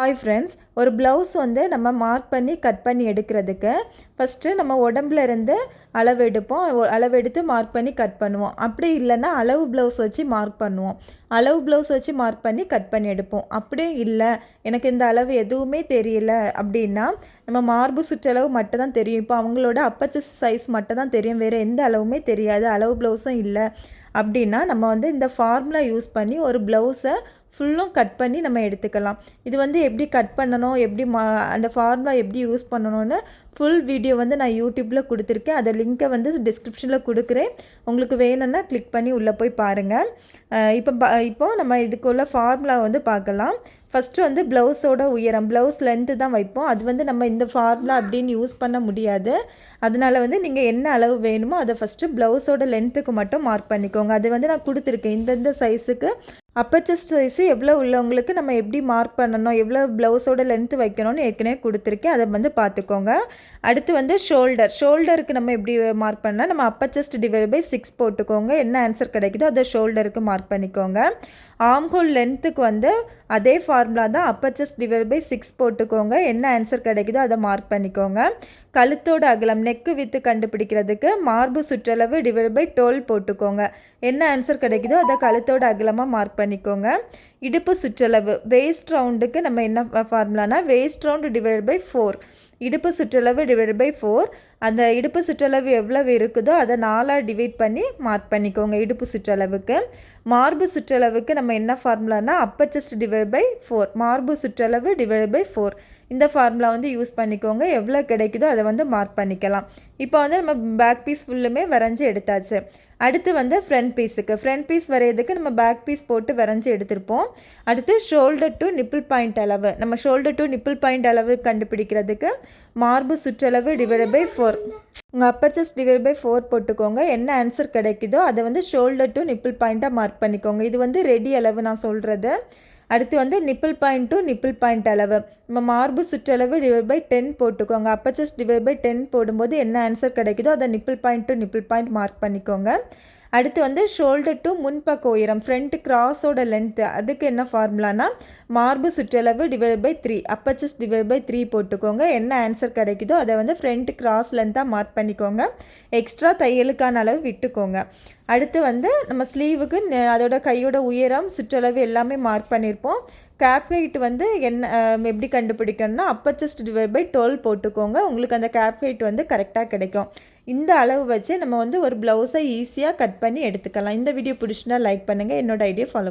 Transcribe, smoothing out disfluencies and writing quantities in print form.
Hi friends, ஒரு blouse வந்து நம்ம மார்க் பண்ணி கட் பண்ணி எடுக்கிறதுக்கு ஃபஸ்ட்டு நம்ம உடம்புல இருந்து அளவெடுப்போம். அளவெடுத்து மார்க் பண்ணி கட் பண்ணுவோம். அப்படி இல்லைன்னா அளவு ப்ளவுஸ் வச்சு மார்க் பண்ணுவோம். அளவு ப்ளவுஸ் வச்சு மார்க் பண்ணி கட் பண்ணி எடுப்போம். அப்படியும் இல்லை, எனக்கு இந்த அளவு எதுவுமே தெரியல அப்படின்னா நம்ம மார்பு சுற்றளவு மட்டும் தான் தெரியும். இப்போ அவங்களோட அப்பச்சஸ் சைஸ் மட்டும் தான் தெரியும், வேறு எந்த அளவுமே தெரியாது, அளவு ப்ளவுஸும் இல்லை அப்படின்னா நம்ம வந்து இந்த ஃபார்முலா யூஸ் பண்ணி ஒரு ப்ளவுஸை ஃபுல்லும் கட் பண்ணி நம்ம எடுத்துக்கலாம். இது வந்து எப்படி கட் பண்ணணும், எப்படி அந்த ஃபார்முலா எப்படி யூஸ் பண்ணணும்னு ஃபுல் வீடியோ வந்து நான் யூடியூப்பில் கொடுத்துருக்கேன். அதை லிங்க்கை வந்து டிஸ்கிரிப்ஷனில் கொடுக்குறேன். உங்களுக்கு வேணும்னா கிளிக் பண்ணி உள்ளே போய் பாருங்கள். இப்போ நம்ம இதுக்குள்ள ஃபார்முலா வந்து பார்க்கலாம். ஃபஸ்ட்டு வந்து ப்ளவுஸோட உயரம், ப்ளவுஸ் லென்த்து தான் வைப்போம். அது வந்து நம்ம இந்த ஃபார்முலா அப்படின்னு யூஸ் பண்ண முடியாது. அதனால் வந்து நீங்கள் என்ன அளவு வேணுமோ அதை ஃபஸ்ட்டு ப்ளவுஸோட லென்த்துக்கு மட்டும் மார்க் பண்ணிக்கோங்க. அது வந்து நான் கொடுத்துருக்கேன். இந்தந்த சைஸுக்கு அப்பர் செஸ்ட் சைஸு எவ்வளோ உள்ளவங்களுக்கு நம்ம எப்படி மார்க் பண்ணணும், எவ்வளோ ப்ளவுஸோட லென்த்து வைக்கணும்னு ஏற்கனவே கொடுத்துருக்கேன். அதை வந்து பார்த்துக்கோங்க. அடுத்து வந்து ஷோல்டருக்கு நம்ம எப்படி மார்க் பண்ணால் நம்ம அப்பர் செஸ்ட் டிவைட் பை 6 போட்டுக்கோங்க. என்ன ஆன்சர் கிடைக்குதோ அதை ஷோல்டருக்கு மார்க் பண்ணிக்கோங்க. ஆம்ஹோல் லென்த்துக்கு வந்து அதே ஃபார்முலா தான், அப்பர் செஸ்ட் டிவைட் பை 6 போட்டுக்கோங்க. என்ன ஆன்சர் கிடைக்குதோ அதை மார்க் பண்ணிக்கோங்க. கழுத்தோட அகலம், நெக்கு வித்து கண்டுபிடிக்கிறதுக்கு மார்பு சுற்றளவு டிவைட் பை 12 போட்டுக்கோங்க. என்ன ஆன்சர் கிடைக்குதோ அதை கழுத்தோட அகலமாக மார்க் பண்ணிக்கோங்க. இடுப்பு சுற்றளவு, வேஸ்ட் ரவுண்டுக்கு நம்ம என்ன ஃபார்முலானா வேஸ்ட் ரவுண்டு டிவைட் பை 4. இடுப்பு சுற்றளவு டிவைட் பை 4. அந்த இடுப்பு சுற்றளவு எவ்வளவு இருக்குதோ அதை 4ஆக டிவைட் பண்ணி மார்க் பண்ணிக்கோங்க. இடுப்பு சுற்றளவுக்கு. மார்பு சுற்றளவுக்கு நம்ம என்ன ஃபார்முலானா அப்பர் செஸ்ட் டிவைட் பை 4. மார்பு சுற்றளவு டிவைட் பை 4. இந்த ஃபார்முலா வந்து யூஸ் பண்ணிக்கோங்க. எவ்வளோ கிடைக்குதோ அதை வந்து மார்க் பண்ணிக்கலாம். இப்போ வந்து நம்ம பேக் பீஸ் ஃபுல்லுமே வரைஞ்சி எடுத்தாச்சு. அடுத்து வந்து ஃப்ரண்ட் பீஸ் வரைகிறதுக்கு நம்ம பேக் பீஸ் போட்டு வரைஞ்சி எடுத்திருப்போம். அடுத்து ஷோல்டர் டு நிப்பிள் பாயிண்ட் அளவு, நம்ம ஷோல்டர் டு நிப்பிள் பாயிண்ட் அளவு கண்டுபிடிக்கிறதுக்கு மார்பு சுற்றளவு டிவைட் பை 4. உங்கள் அப்பர் செஸ்ட் டிவைட் பை 4 போட்டுக்கோங்க. என்ன ஆன்சர் கிடைக்குதோ அதை வந்து ஷோல்டர் டு நிப்பிள் பாயிண்ட்டாக மார்க் பண்ணிக்கோங்க. இது வந்து ரெடி அளவு நான் சொல்கிறது. அடுத்து வந்து nibble point to nibble point அளவு, நம்ம மார்பு சுற்றளவு டிவைட் பை 10 போட்டுக்கோங்க. அப்பர் செஸ்ட் டிவைட் பை 10 போடும்போது என்ன ஆன்சர் கிடைக்குதோ அதை nibble point to nibble point mark பண்ணிக்கோங்க. அடுத்து வந்து ஷோல்டர் டு முன்பக்க உயரம், ஃப்ரண்ட் கிராஸோட லென்த்து, அதுக்கு என்ன ஃபார்முலானா மார்பு சுற்றளவு divide by 3. Upper chest divide by 3 போட்டுக்கோங்க. என்ன ஆன்சர் கிடைக்குதோ அதை வந்து ஃப்ரண்ட் கிராஸ் லென்த்தாக மார்க் பண்ணிக்கோங்க. எக்ஸ்ட்ரா தையலுக்கான அளவு விட்டுக்கோங்க. அடுத்து வந்து நம்ம ஸ்லீவுக்கு அதோட கையோட உயரம், சுற்றளவு எல்லாமே மார்க் பண்ணியிருப்போம். கேப் ஹைட் வந்து எப்படி கண்டுபிடிக்கணும்னா அப்பர் செஸ்ட் டிவைட் பை 12 போட்டுக்கோங்க. உங்களுக்கு அந்த கேப் ஹைட் வந்து கரெக்டாக கிடைக்கும். இந்த அளவு வச்சு நம்ம வந்து ஒரு ப்ளவுஸை ஈஸியாக கட் பண்ணி எடுத்துக்கலாம். இந்த வீடியோ பிடிச்சினா லைக் பண்ணுங்கள். என்னோட ஐடியா ஃபாலோ